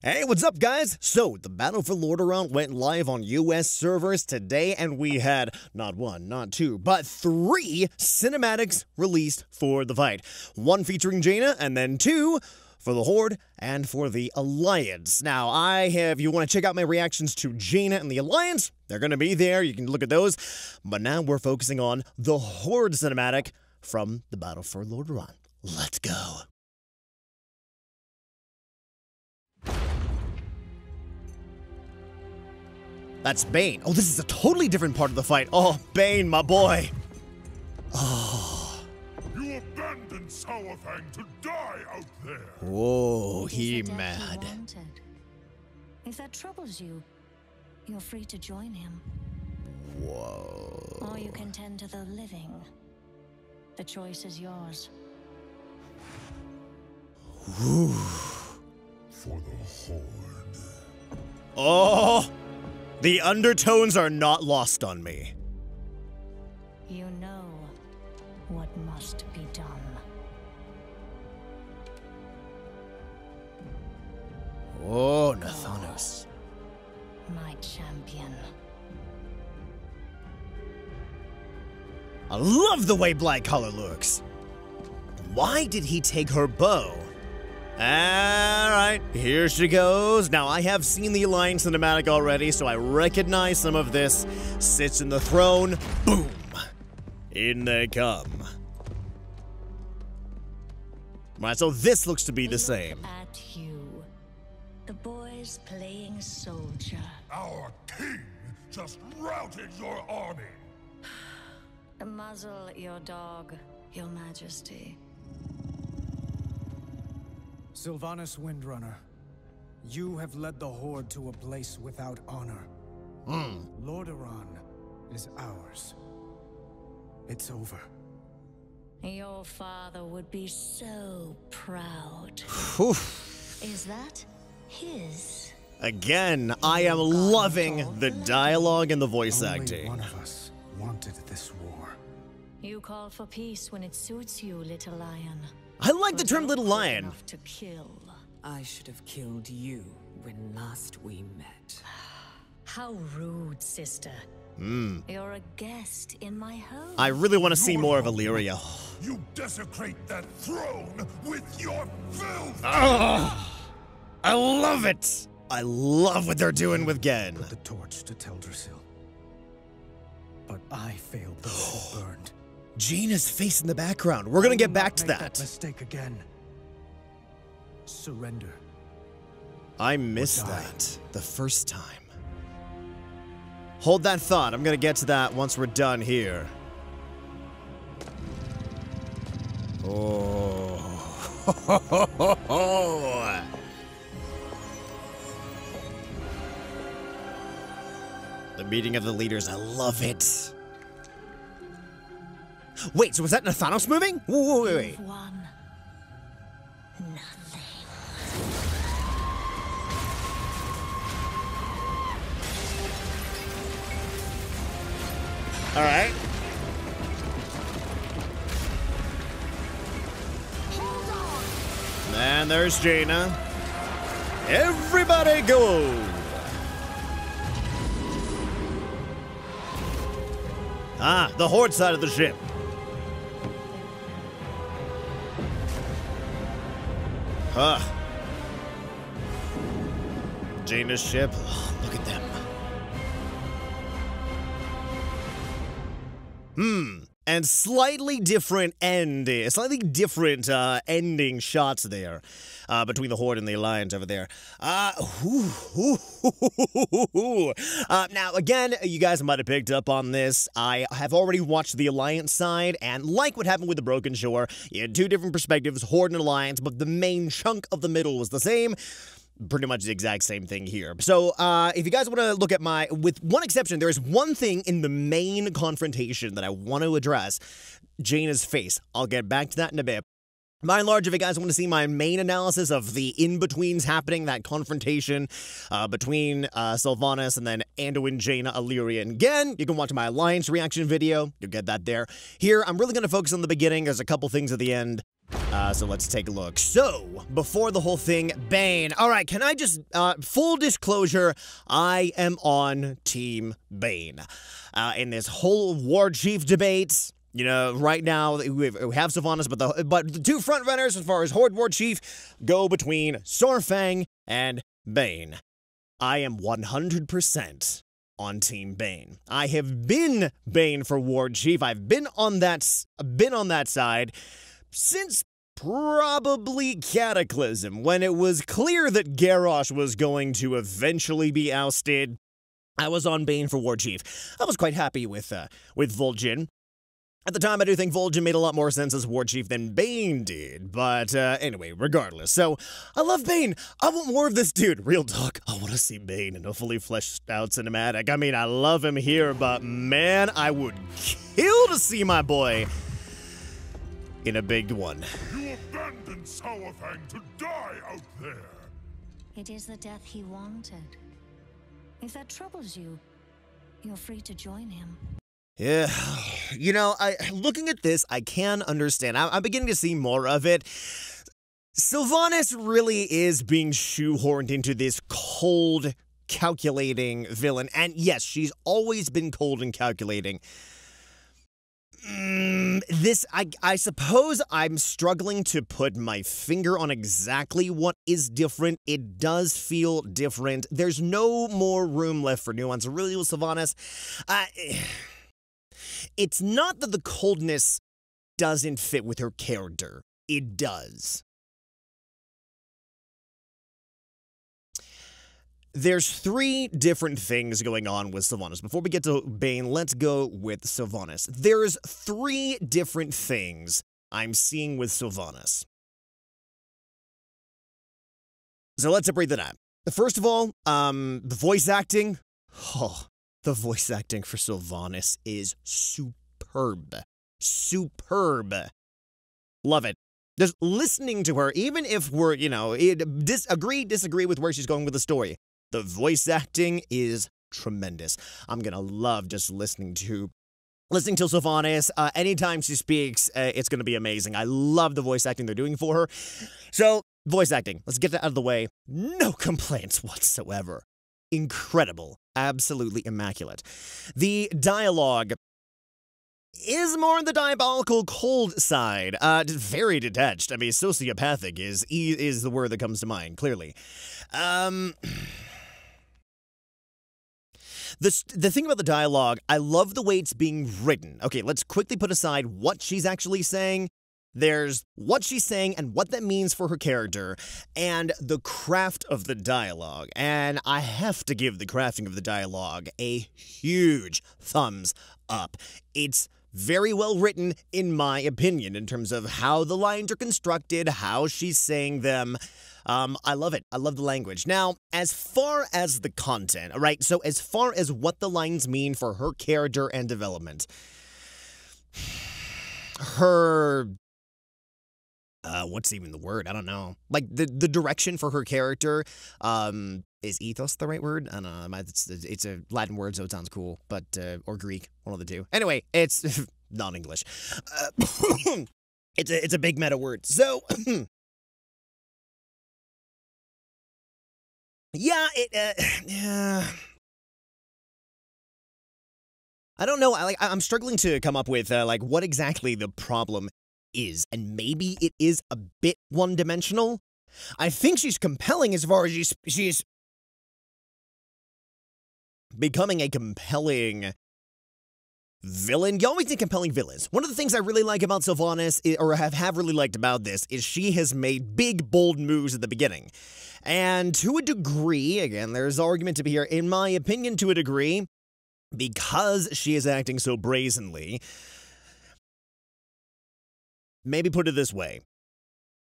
Hey, what's up, guys? So, the Battle for Lordaeron went live on US servers today, and we had not one, not two, but 3 cinematics released for the fight. 1 featuring Jaina, and then 2 for the Horde and for the Alliance. Now, if you want to check out my reactions to Jaina and the Alliance, they're going to be there. You can look at those. But now we're focusing on the Horde cinematic from the Battle for Lordaeron. Let's go. That's Bane. Oh, this is a totally different part of the fight. Oh, Bane, my boy. Oh. You abandoned Sourfang to die out there. Whoa, he mad. If that troubles you, you're free to join him. Whoa. Or you can tend to the living. The choice is yours. Whew. For the Horde. Oh. The undertones are not lost on me. You know what must be done. Oh, Nathanos. My champion. I love the way Black Collar looks. Why did he take her bow? Alright, here she goes. Now, I have seen the Alliance cinematic already, so I recognize some of this. Sits in the throne. Boom! In they come. Right, so this looks to be the same. At you. The boys playing soldier. Our king just routed your army. Muzzle your dog, your majesty. Sylvanas Windrunner, you have led the Horde to a place without honor. Lordaeron is ours. It's over. Your father would be so proud. Is that his? Again, I am loving the dialogue and the voice Only acting. one of us wanted this war. You call for peace when it suits you, little lion. I like the term Little Lion. Enough to kill. I should have killed you when last we met. How rude, sister. You're a guest in my home. I really want to see more of Illyria. You desecrate that throne with your filth. I love it. I love what they're doing with Gen. Put the torch to Teldrassil. But I failed those who burned. Jaina's face in the background. We're gonna get back to Make that. mistake again. Surrender. I missed die. that the first time. Hold that thought. I'm gonna get to that once we're done here. Oh. The meeting of the leaders. I love it. Wait, so was that Nathanos moving? Wait. You've won. Nothing. All right. And there's Jaina. Everybody go! Ah, the Horde side of the ship. Jaina's ship. Oh, look at them. And slightly different ending shots there between the Horde and the Alliance over there. Now, again, you guys might have picked up on this. I have already watched the Alliance side, and like what happened with the Broken Shore, you had 2 different perspectives, Horde and Alliance, but the main chunk of the middle was the same. Pretty much the exact same thing here. So, if you guys want to look at with one exception, there is one thing in the main confrontation that I want to address. Jaina's face. I'll get back to that in a bit. By and large, if you guys want to see my main analysis of the in-betweens happening, that confrontation between Sylvanas and then Anduin, Jaina, Illyria, and Gen, you can watch my Alliance reaction video. You'll get that there. Here, I'm really going to focus on the beginning. There's a couple things at the end. So let's take a look. So, before the whole thing, Bane. All right, can I just, full disclosure, I am on Team Bane. In this whole War Chief debate, you know, right now, we have Sylvanas, but the two front runners as far as Horde War Chief go between Saurfang and Bane. I am 100% on Team Bane. I have been Bane for War Chief. I've been on that side since probably Cataclysm, when it was clear that Garrosh was going to eventually be ousted. I was on Bane for War Chief. I was quite happy with Vol'jin. At the time, I do think Vol'jin made a lot more sense as War Chief than Bane did, but anyway, regardless. So, I love Bane. I want more of this dude. Real talk, I want to see Bane in a fully fleshed out cinematic. I mean, I love him here, but man, I would kill to see my boy in a big one. You abandoned Saurfang to die out there. It is the death he wanted. If that troubles you, you're free to join him. Yeah, you know, looking at this, I can understand. I'm beginning to see more of it. Sylvanas really is being shoehorned into this cold, calculating villain. And yes, she's always been cold and calculating. I suppose I'm struggling to put my finger on exactly what is different. It does feel different. There's no more room left for nuance. Really, with Sylvanas, it's not that the coldness doesn't fit with her character. It does. There's three different things going on with Sylvanas. Before we get to Bane, let's go with Sylvanas. There's three different things I'm seeing with Sylvanas. So let's separate that out. First of all, the voice acting. Oh, the voice acting for Sylvanas is superb. Superb. Love it. Just listening to her, even if we're, you know, disagree with where she's going with the story, the voice acting is tremendous. I'm gonna love just listening to Sylvanas. Anytime she speaks, it's gonna be amazing. I love the voice acting they're doing for her. So, voice acting. Let's get that out of the way. No complaints whatsoever. Incredible. Absolutely immaculate. The dialogue is more on the diabolical cold side. Very detached. I mean, sociopathic is the word that comes to mind, clearly. The thing about the dialogue, I love the way it's being written. Okay, let's quickly put aside what she's actually saying. There's what she's saying and what that means for her character, and the craft of the dialogue. And I have to give the crafting of the dialogue a huge thumbs up. It's very well written, in my opinion, in terms of how the lines are constructed, how she's saying them. I love it. I love the language. Now, as far as the content, all right, so as far as what the lines mean for her character and development, her... what's even the word? I don't know. Like, the direction for her character, is ethos the right word? I don't know. It's a Latin word, so it sounds cool, but, or Greek, one of the two. Anyway, it's non-English. It's a big meta word. So, yeah, yeah. I don't know. I'm struggling to come up with, like, what exactly the problem is, and maybe it is a bit one-dimensional. I think she's compelling as far as she's becoming a compelling villain. You always need compelling villains. One of the things I really like about Sylvanas, or have really liked about this, is she has made big, bold moves at the beginning. And to a degree, again, there's argument to be here, in my opinion, to a degree, because she is acting so brazenly. Maybe put it this way.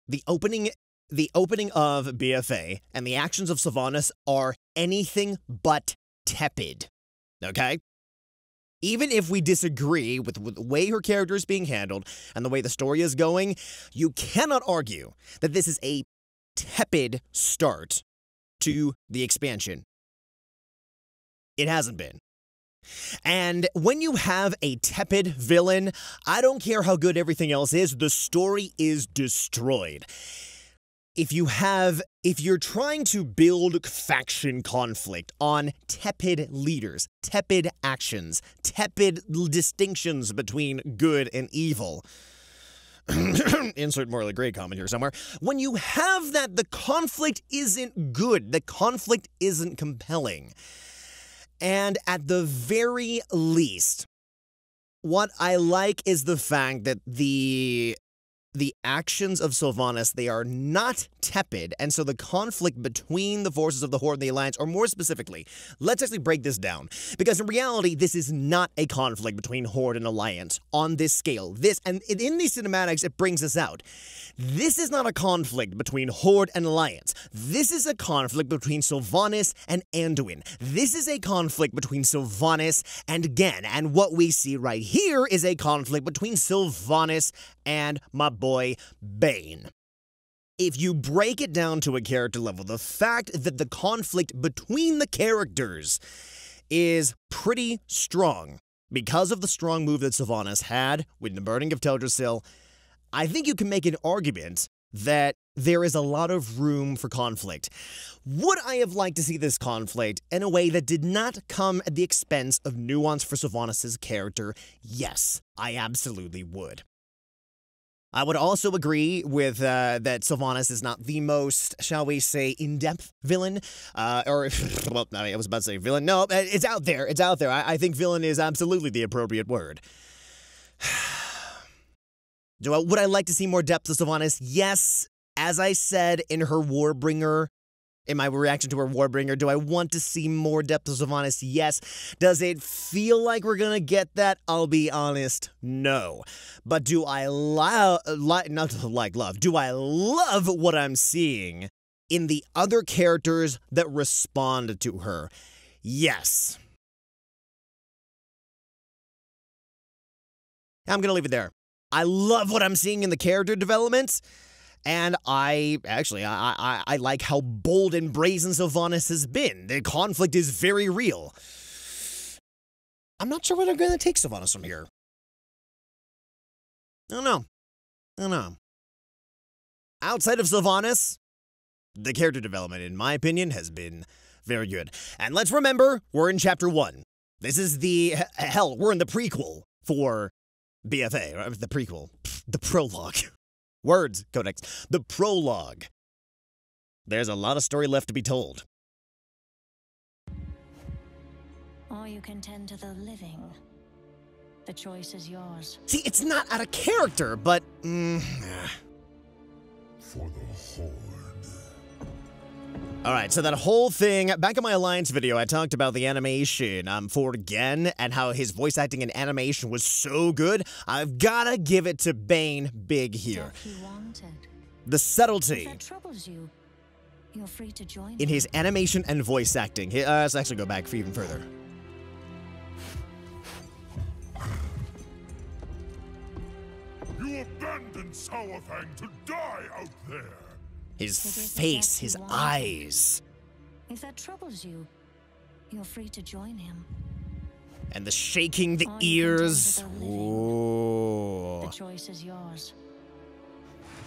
The opening of BFA and the actions of Sylvanas are anything but tepid. Okay? Even if we disagree with the way her character is being handled and the way the story is going, you cannot argue that this is a tepid start to the expansion. It hasn't been. And when you have a tepid villain, I don't care how good everything else is, the story is destroyed. If you're trying to build faction conflict on tepid leaders, tepid actions, tepid distinctions between good and evil, insert morally gray comment here somewhere, when you have that, the conflict isn't good, the conflict isn't compelling. And at the very least, what I like is the fact that the actions of Sylvanas, they are not tepid, and so the conflict between the forces of the Horde and the Alliance, or more specifically, let's actually break this down, because in reality, this is not a conflict between Horde and Alliance on this scale. And in these cinematics, it brings us out. This is not a conflict between Horde and Alliance. This is a conflict between Sylvanas and Anduin. This is a conflict between Sylvanas and Gen, and what we see right here is a conflict between Sylvanas and my boy Bane. If you break it down to a character level, the fact that the conflict between the characters is pretty strong because of the strong move that Sylvanas had with the burning of Teldrassil, I think you can make an argument that there is a lot of room for conflict. Would I have liked to see this conflict in a way that did not come at the expense of nuance for Sylvanas' character? Yes, I absolutely would. I would also agree with that Sylvanas is not the most, shall we say, in-depth villain, well, I was about to say villain. No, it's out there. It's out there. I think villain is absolutely the appropriate word. Would I like to see more depth of Sylvanas? Yes. As I said in her Warbringer, in my reaction to her Warbringer, do I want to see more depth of Sylvanas? Yes. Does it feel like we're gonna get that? I'll be honest, no. But do I do I love what I'm seeing in the other characters that respond to her? Yes. I'm gonna leave it there. I love what I'm seeing in the character development. And I like how bold and brazen Sylvanas has been. The conflict is very real. I'm not sure where they're going to take Sylvanas from here. I don't know. Outside of Sylvanas, the character development, in my opinion, has been very good. And let's remember, we're in Chapter 1. This is we're in the prequel for BFA, right? The prequel. The prologue. Words, Codex. The prologue. There's a lot of story left to be told. Or you can tend to the living. The choice is yours. See, it's not out of character, but... For the Horde. Alright, so that whole thing, back in my Alliance video, I talked about the animation for Gen and how his voice acting and animation was so good. I've gotta give it to Bane big here. The subtlety If that troubles you, you're free to join in his animation and voice acting. Let's actually go back for even further. You abandoned Sourfang to die out there. His face, his eyes. If that troubles you, you're free to join him. And the shaking, the Or you can ears. tend to the living. Ooh. The choice is yours.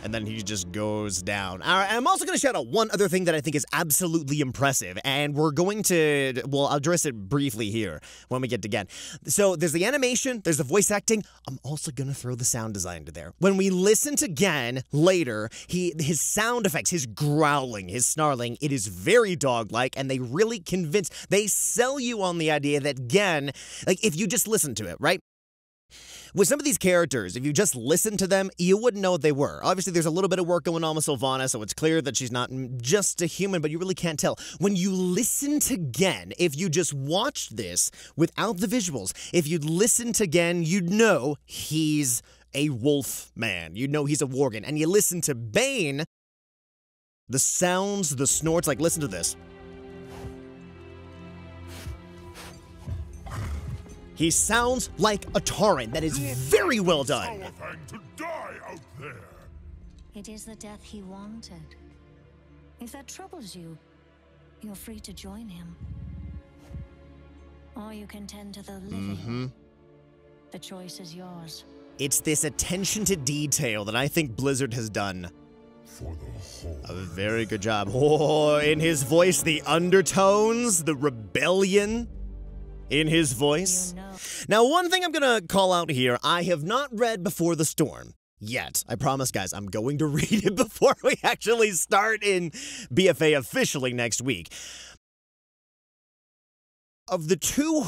And then he just goes down. All right, I'm also going to shout out one other thing that I think is absolutely impressive, and we're going to, well, I'll address it briefly here when we get to Gen. So there's the animation, there's the voice acting. I'm also going to throw the sound design to there. When we listen to Gen later, his sound effects, his growling, his snarling, it is very dog-like, and they really they sell you on the idea that Gen, like, if you just listen to it, right? With some of these characters, if you just listen to them, you wouldn't know what they were. Obviously, there's a little bit of work going on with Sylvanas, so it's clear that she's not just a human, but you really can't tell. When you listen to Gen, if you just watched this without the visuals, if you'd listen to Gen, you'd know he's a wolf man. You'd know he's a worgen. And you listen to Bane, the sounds, the snorts, like, listen to this. He sounds like a Tauren. That is very well done. To die out there. It is the death he wanted. If that troubles you, you're free to join him. Or you can tend to the living. The choice is yours. It's this attention to detail that I think Blizzard has done For the Horde. a very good job. Oh, in his voice, the undertones, the rebellion in his voice. You know. Now, one thing I'm gonna call out here, I have not read Before the Storm yet. I promise, guys, I'm going to read it before we actually start in BFA officially next week. Of the two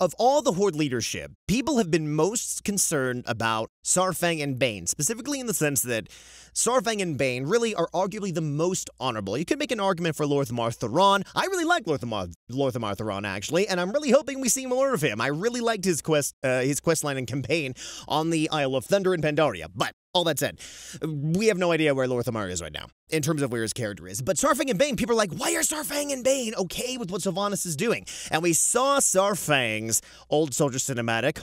of all the Horde leadership, people have been most concerned about Saurfang and Bane, specifically in the sense that Saurfang and Bane really are arguably the most honorable. You could make an argument for Lordaeron Theron. I really like Lordaeron Theron, actually, and I'm really hoping we see more of him. I really liked his questline and campaign on the Isle of Thunder in Pandaria, but all that said, we have no idea where Lordaeron is right now, in terms of where his character is. But Saurfang and Bane, people are like, why are Saurfang and Bane okay with what Sylvanas is doing? And we saw Saurfang's Old Soldier cinematic.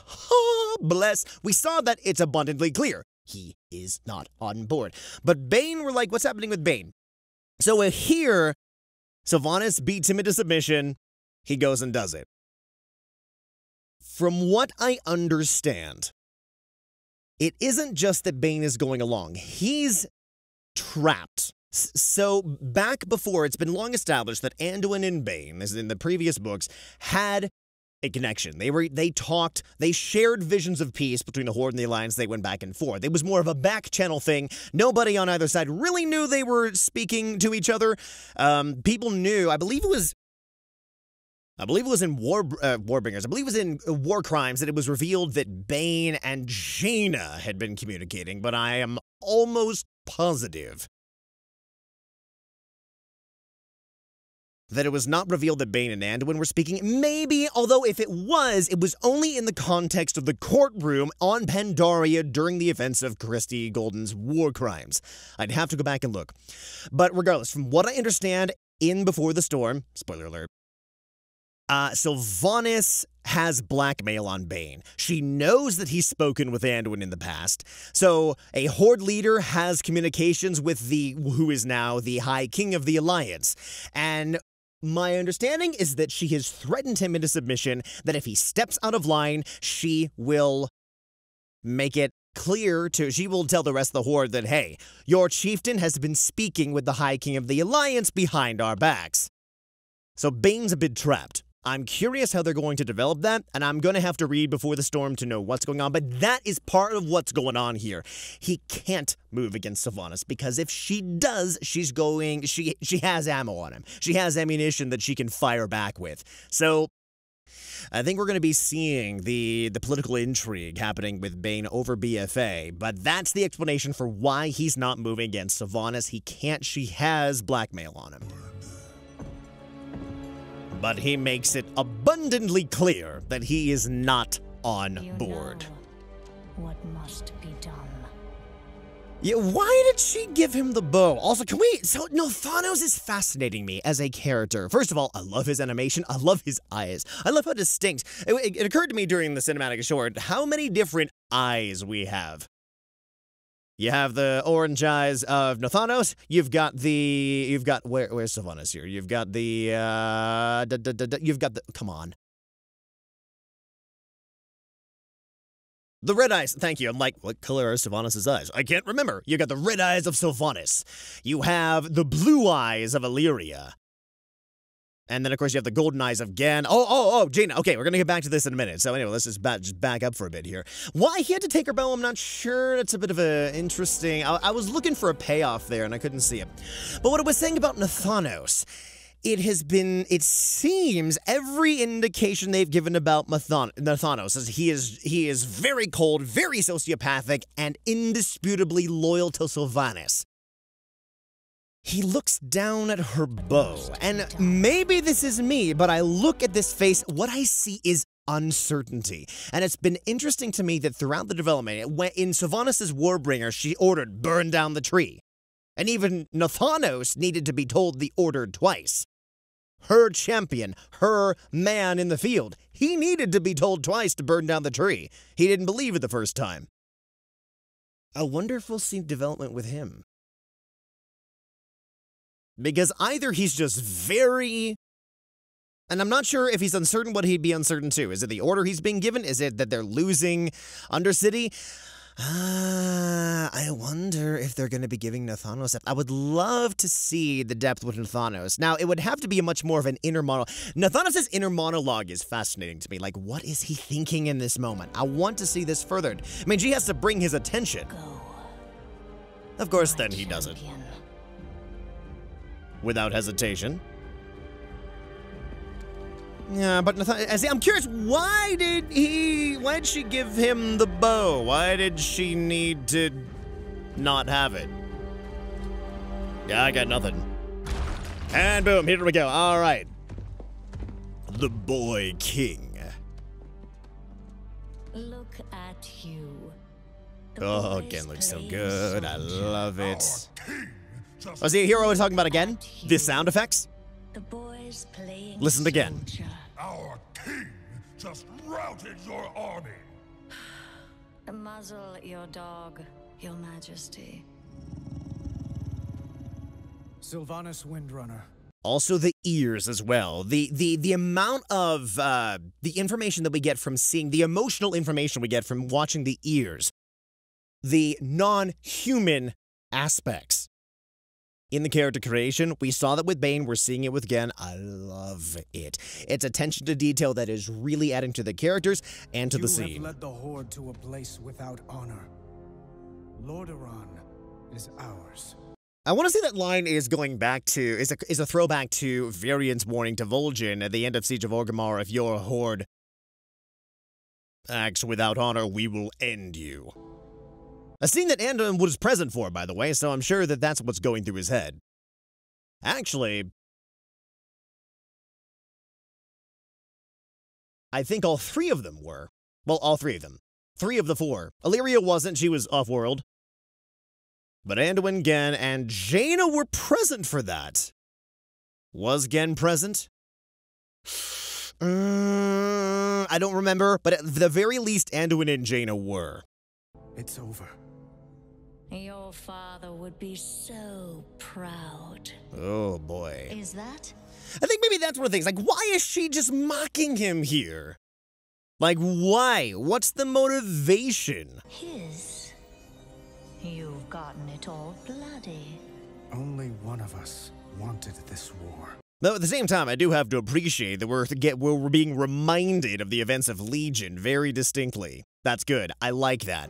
Bless. We saw that it's abundantly clear. He is not on board. But Bane, we're like, what's happening with Bane? So here, Sylvanas beats him into submission. He goes and does it. From what I understand, it isn't just that Bane is going along. He's trapped. So back before, it's been long established that Anduin and Bane, as in the previous books, had a connection. They talked, they shared visions of peace between the Horde and the Alliance. They went back and forth. It was more of a back channel thing. Nobody on either side really knew they were speaking to each other. People knew, I believe it was in Warbringers. I believe it was in War Crimes that it was revealed that Bane and Jaina had been communicating, but I am almost positive that it was not revealed that Bane and Anduin were speaking. Maybe, although if it was only in the context of the courtroom on Pandaria during the events of Christie Golden's War Crimes. I'd have to go back and look. But regardless, from what I understand in Before the Storm, spoiler alert, Sylvanas has blackmail on Bane. She knows that he's spoken with Anduin in the past, so a Horde leader has communications with who is now the High King of the Alliance, and my understanding is that she has threatened him into submission, that if he steps out of line, she will make it clear she will tell the rest of the Horde that, hey, your chieftain has been speaking with the High King of the Alliance behind our backs. So Bane's a bit trapped. I'm curious how they're going to develop that, and I'm going to have to read Before the Storm to know what's going on, but that is part of what's going on here. He can't move against Sylvanas, because if she does, she has ammo on him. She has ammunition that she can fire back with. So I think we're going to be seeing the political intrigue happening with Bane over BFA, but that's the explanation for why he's not moving against Sylvanas. He can't, she has blackmail on him. But he makes it abundantly clear that he is not on board. You know what must be done. Yeah, why did she give him the bow? Also, Thanos is fascinating me as a character. First of all, I love his animation. I love his eyes. I love how distinct. It occurred to me during the cinematic short how many different eyes we have. You have the orange eyes of Thanos. Where's Sylvanas here? You've got come on. The red eyes, thank you. I'm like, what color are Sylvanas' eyes? I can't remember. You got the red eyes of Sylvanas. You have the blue eyes of Illyria. And then, of course, you have the golden eyes of Gan. Oh, Jaina. Okay, we're going to get back to this in a minute. So anyway, let's just back up for a bit here. Why he had to take her bow, I'm not sure. It's a bit of a interesting... I was looking for a payoff there, and I couldn't see it. But what I was saying about Thanos, it seems every indication they've given about Thanos is he is very cold, very sociopathic, and indisputably loyal to Sylvanas. He looks down at her bow, and maybe this is me, but I look at this face, what I see is uncertainty. And it's been interesting to me that throughout the development, in Sylvanas' Warbringer, she ordered, burn down the tree. And even Thanos needed to be told the order twice. her champion, her man in the field. He needed to be told twice to burn down the tree. He didn't believe it the first time. I wonder if we'll see development with him. Because either he's just very... And I'm not sure if he's uncertain what he'd be uncertain to. Is it the order he's being given? Is it that they're losing Undercity? I wonder if they're going to be giving Nathanos depth. I would love to see the depth with Nathanos. Now, it would have to be a much more of an inner monologue. Nathanos' inner monologue is fascinating to me. Like, what is he thinking in this moment? I want to see this furthered. I mean, she has to bring his attention. Go. Of course, My then he does it. champion. Without hesitation. Yeah, but Nathanos, I'm curious, why did she give him the bow? Why did she need to not have it? Yeah, I got nothing. And boom, here we go. All right. The Boy King. Look at you. The Oh, boys again, looks so playing good. I soldier. love it. King just Oh, see, here we're talking about again? The sound effects? The boys playing Listen again. soldier. our king just routed your army. Muzzle your dog, Your Majesty. Sylvanas Windrunner. Also the ears as well. The amount of the information that we get from seeing, the emotional information we get from watching the ears. The non-human aspects. In the character creation, we saw that with Bane, we're seeing it with Gen. I love it. It's attention to detail that is really adding to the characters and to the You have scene. led the Horde to a place without honor. Lordaeron is ours. I want to say that line is going back to, is a throwback to Varian's warning to Vol'jin at the end of Siege of Orgrimmar, if your Horde acts without honor, we will end you. A scene that Anduin was present for, by the way, so I'm sure that that's what's going through his head. Actually, I think all three of them were. Well, all three of them. 3 of the 4. Illyria wasn't, she was off-world. But Anduin, Gen, and Jaina were present for that. Was Gen present? I don't remember, but at the very least, Anduin and Jaina were. It's over. Your father would be so proud. Oh, boy. Is that? I think maybe that's one of the things. Like, why is she just mocking him here? Like, why? What's the motivation? His. You've gotten it all bloody. Only one of us wanted this war. Though at the same time, I do have to appreciate that we're being reminded of the events of Legion very distinctly. That's good. I like that.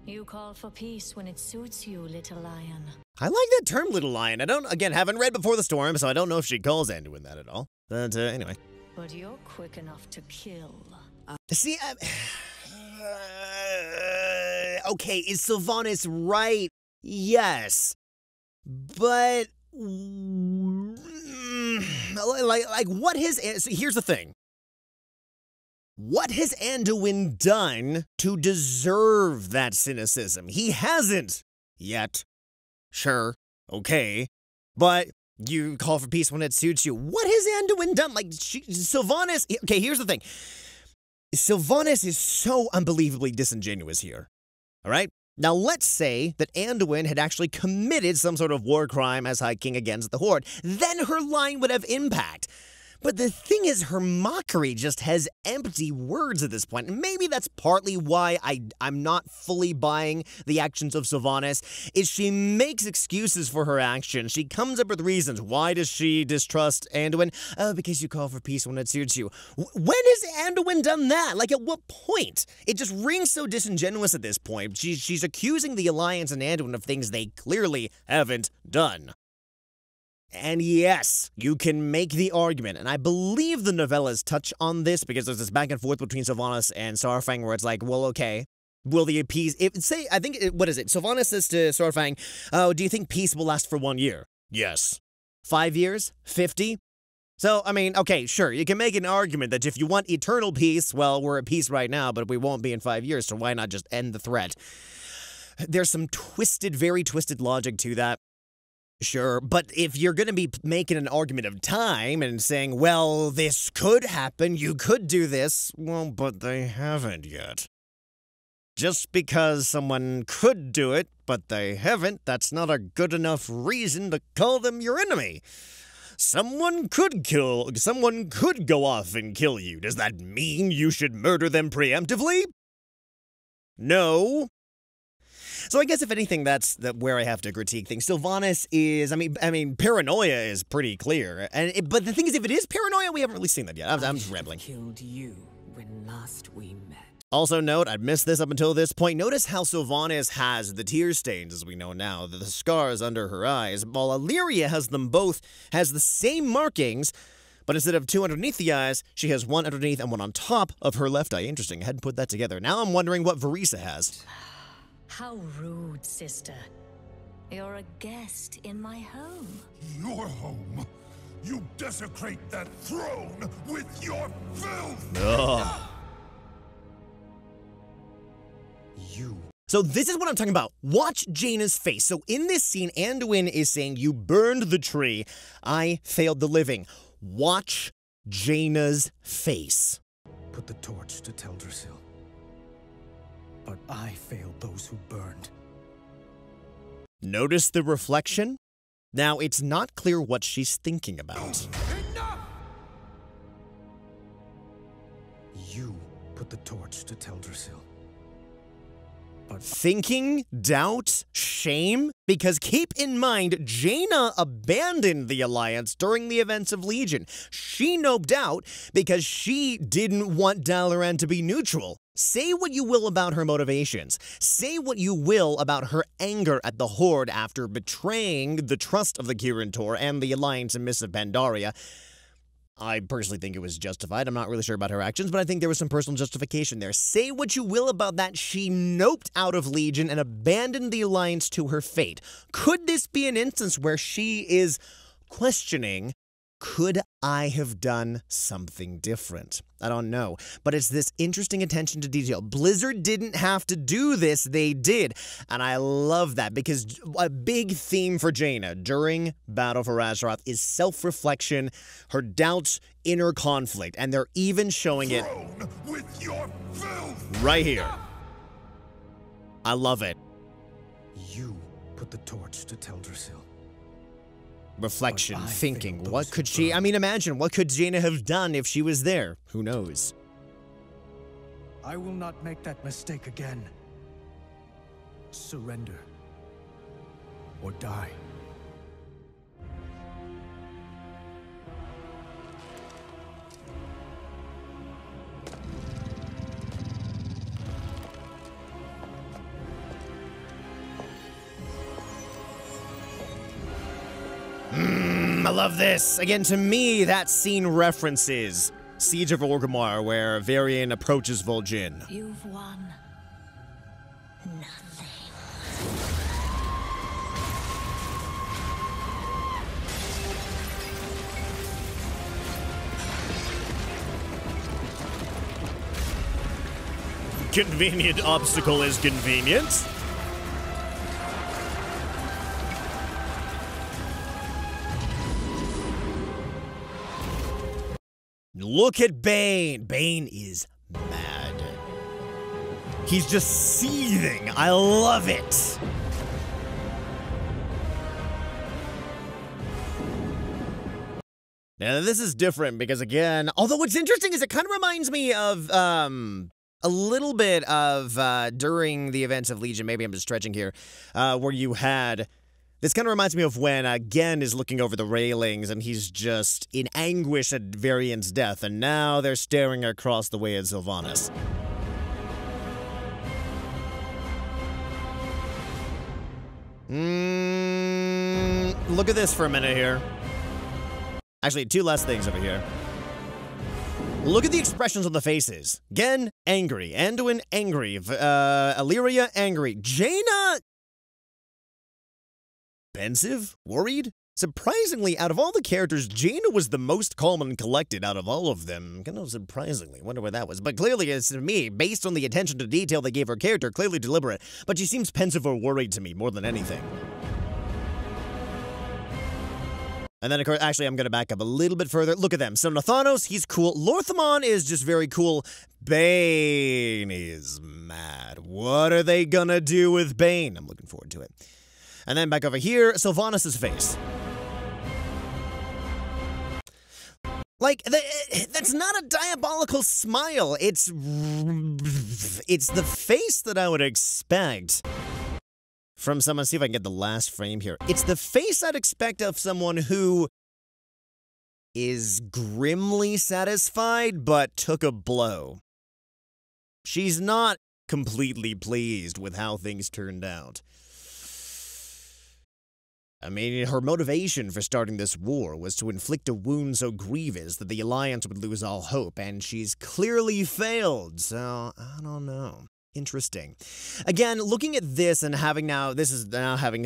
You call for peace when it suits you, little lion. I like that term, Little Lion. I haven't read Before the Storm, so I don't know if she calls Anduin that at all. But, anyway. But you're quick enough to kill. See, okay, is Sylvanas right? Yes. But, like, what has, so here's the thing. What has Anduin done to deserve that cynicism? He hasn't yet. Sure, okay, but you call for peace when it suits you. What has Anduin done? Like, Sylvanas, okay, here's the thing. Sylvanas is so unbelievably disingenuous here, all right? Now, let's say that Anduin had actually committed some sort of war crime as High King against the Horde. Then her line would have impact. But the thing is, her mockery just has empty words at this point. And maybe that's partly why I'm not fully buying the actions of Sylvanas, is she makes excuses for her actions. She comes up with reasons. Why does she distrust Anduin? Oh, because you call for peace when it suits you. When has Anduin done that? Like, at what point? It just rings so disingenuous at this point. She's accusing the Alliance and Anduin of things they clearly haven't done. And yes, you can make the argument, and I believe the novellas touch on this because there's this back and forth between Sylvanas and Saurfang where it's like, well, okay, will the peace, what is it? Sylvanas says to Saurfang, oh, do you think peace will last for 1 year? Yes. 5 years? 50? So, I mean, okay, sure, you can make an argument that if you want eternal peace, well, we're at peace right now, but we won't be in 5 years, so why not just end the threat? There's some very twisted logic to that. Sure, but if you're going to be making an argument of time and saying, well, this could happen, you could do this, well, but they haven't yet. Just because someone could do it, but they haven't, that's not a good enough reason to call them your enemy. Someone could go off and kill you. Does that mean you should murder them preemptively? No. So I guess if anything, that's where I have to critique things. Sylvanas is, I mean, paranoia is pretty clear. But the thing is, if it is paranoia, we haven't really seen that yet. I'm just rambling. Killed you when last we met. Also note, I missed this up until this point. Notice how Sylvanas has the tear stains, as we know now, the scars under her eyes, while Illyria has the same markings, but instead of 2 underneath the eyes, she has 1 underneath and 1 on top of her left eye. Interesting, I hadn't put that together. Now I'm wondering what Verisa has. How rude, sister. You're a guest in my home. Your home? You desecrate that throne with your filth! Ugh. So this is what I'm talking about. Watch Jaina's face. So in this scene, Anduin is saying, you burned the tree. I failed the living. Watch Jaina's face. Put the torch to Teldrassil. But I failed those who burned. Notice the reflection? Now, it's not clear what she's thinking about. Enough! You put the torch to Teldrassil. But Thinking, doubt, shame? Because keep in mind, Jaina abandoned the Alliance during the events of Legion. She noped out because she didn't want Dalaran to be neutral. Say what you will about her motivations. Say what you will about her anger at the Horde after betraying the trust of the Kirin Tor and the Alliance in Mists of Pandaria. I personally think it was justified. I'm not really sure about her actions, but I think there was some personal justification there. Say what you will about that, she noped out of Legion and abandoned the Alliance to her fate. Could this be an instance where she is questioning, could I have done something different? I don't know, but it's this interesting attention to detail. Blizzard didn't have to do this, they did, and I love that because a big theme for Jaina during Battle for Azeroth is self-reflection, her doubts, inner conflict, and they're even showing it with your filth. Right here. I love it. you put the torch to Teldrassil. Reflection, thinking, what could she, imagine, what could Jaina have done if she was there? Who knows? I will not make that mistake again. Surrender. Or die. I love this. Again, to me, that scene references Siege of Orgrimmar, where Varian approaches Vol'jin. You've won nothing. Convenient obstacle is convenient. Look at Bane. Bane is mad. He's just seething. I love it. Now, this is different because, again, although what's interesting is it kind of reminds me of a little bit of during the events of Legion, maybe I'm just stretching here, where you had... This kind of reminds me of when Gen is looking over the railings and he's just in anguish at Varian's death, and now they're staring across the way at Sylvanas. Look at this for a minute here. Actually, 2 less things over here. Look at the expressions on the faces. Gen, angry. Anduin, angry. Illyria, angry. Jaina... pensive? Worried? Surprisingly, out of all the characters, Jaina was the most calm and collected out of all of them. Kind of surprisingly. Wonder where that was. But clearly, it's to me, based on the attention to detail they gave her character, clearly deliberate. But she seems pensive or worried to me more than anything. And then, of course, actually, I'm going to back up a little bit further. Look at them. So, Nathanos, he's cool. Lorthamon is just very cool. Bane is mad. What are they going to do with Bane? I'm looking forward to it. And then back over here, Sylvanas' face. Like, that's not a diabolical smile. It's the face that I would expect from someone. See if I can get the last frame here. It's the face I'd expect of someone who is grimly satisfied but took a blow. She's not completely pleased with how things turned out. I mean, her motivation for starting this war was to inflict a wound so grievous that the Alliance would lose all hope, and she's clearly failed, so I don't know. Interesting. Again, looking at this and having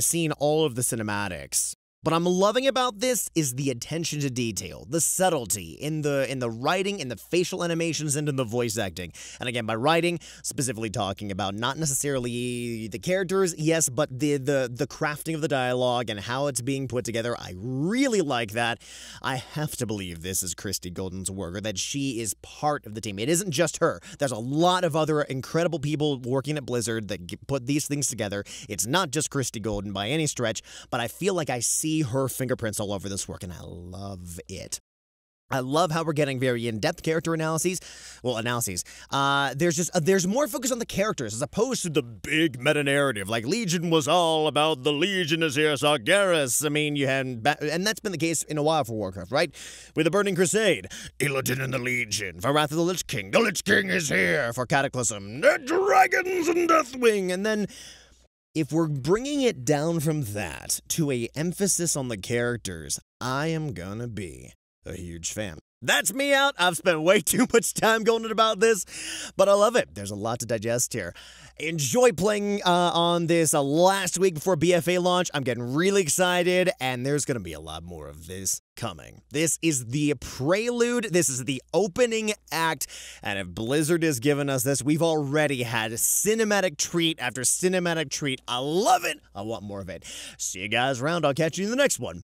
seen all of the cinematics, what I'm loving about this is the attention to detail, the subtlety in the writing, in the facial animations, and in the voice acting. And again, by writing, specifically talking about not necessarily the characters, yes, but the crafting of the dialogue and how it's being put together. I really like that. I have to believe this is Christy Golden's work, or that she is part of the team. It isn't just her. There's a lot of other incredible people working at Blizzard that put these things together. It's not just Christy Golden by any stretch, but I feel like I see her fingerprints all over this work, and I love it. I love how we're getting very in-depth character analyses. Well, there's more focus on the characters as opposed to the big meta-narrative. Like, Legion was all about the Legion is here, Sargeras. I mean, you had, and that's been the case in a while for Warcraft, right? With the Burning Crusade, Illidan and the Legion. For Wrath of the Lich King is here. For Cataclysm, the Dragons and Deathwing. And then, if we're bringing it down from that to a emphasis on the characters, I am gonna be a huge fan. That's me out. I've spent way too much time going on about this, but I love it. There's a lot to digest here. Enjoy playing on this last week before BFA launch. I'm getting really excited, and there's going to be a lot more of this coming. This is the prelude. This is the opening act, and if Blizzard has given us this, we've already had cinematic treat after cinematic treat. I love it. I want more of it. See you guys around. I'll catch you in the next one.